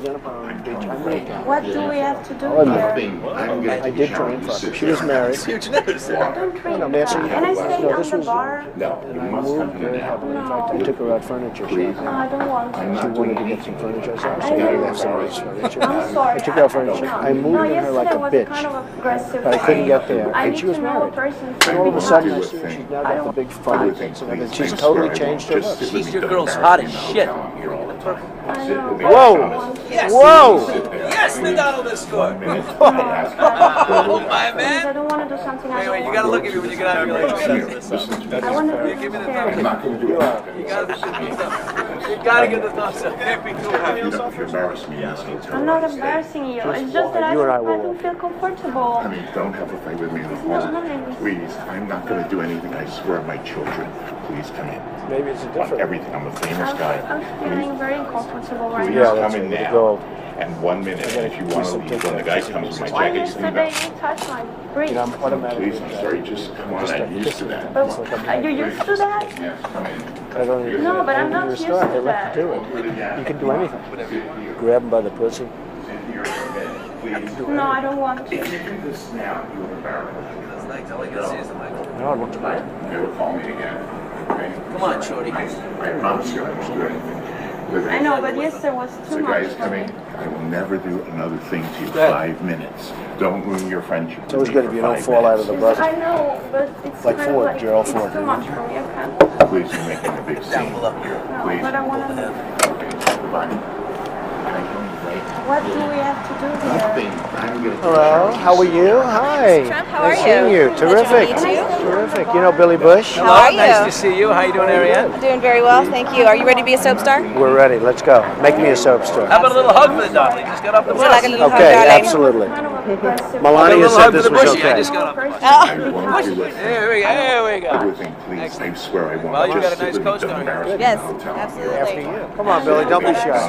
Jennifer on the beach. I moved down. What do we have to do here? I did train for her. She was married. I don't train No, for that. And I stayed no, on this the was, bar. and I moved very heavily. In fact, I took her out furniture shopping. No, I don't want to. She wanted to get some furniture. I said, I have some nice furniture. I'm sorry. I took her out furniture. I moved No, in her like a yesterday was bitch. kind of aggressive. But I couldn't get there. I And need she was to know a married. person's And all of a sudden, I do a see thing. she's now got the big funny things and everything. She's totally changed her looks. She's your girl's hot as shit. Whoa! Yes. Whoa! Yes, the Donald is scored. Oh, my I man. don't want to do something I don't Wait, you want. gotta look at me when you get out of your like, I want to do give me the stairs. thumbs up. going to do it. You gotta give the thumbs up. Can't be too happy. You don't embarrass me asking. I'm not embarrassing you. It's just that I You and I don't will. feel comfortable. I mean, don't have a fight with me in the hall. Please, I'm not going to do anything. I swear, my children. Please come in. Maybe it's a On different. everything. I'm a famous I'm guy. feeling very uncomfortable right Please Yeah, now. that's come in what we now. go. And 1 minute. And if you want to leave when the guy comes with my Why jacket, you can yesterday go. you touched my breast? You know, I'm automatically. Please, I'm sorry. Just come on. I'm used to that. But are you used to that? Yes, come in. I don't even. No, but I'm in not the used restaurant, to they let you do it. You can do anything. Grab him by the pussy. No, I don't want to. If you do this now, you will embarrass me. All I can see is the mic. No, it looks great. Never call me again. Okay? Come on, shorty. I promise you I won't do anything. I know, but yesterday was too So much guys, for come me. in. I will never do another thing to you. Go ahead. 5 minutes. Don't ruin your friendship. It's always good if you don't fall out of the bus. I know, but it's Like kind Ford, of like, Gerald it's Ford. too much for me. I can't. Please, you're making a big scene. Below. No, Please. but I want to. Okay, goodbye. What do we have to do here? Nothing. I'm gonna Hello, how are you? Hi. Trump, how are Nice seeing you? you. Terrific. Pleasure to meet you. Terrific. You know Billy Bush? How are you? Nice to see you. How you doing, Ariane? I'm doing very well, thank you. Are you ready to be a soap star? We're ready. Let's go. Make me a soap star. How about a little hug for the darling? Just got off the Would you like a bus. little hug, Okay, darling? absolutely. Kind of aggressive. Melania little said hug for this the was bushy. I okay. just got off. I won't do it. Here we go. Here we go. Everything, please. I swear I won't. Well, you got a Just nice sit with me. co-star. Don't embarrass me in Yes, the hotel. absolutely. After you. Come on, Billy. Don't be shy.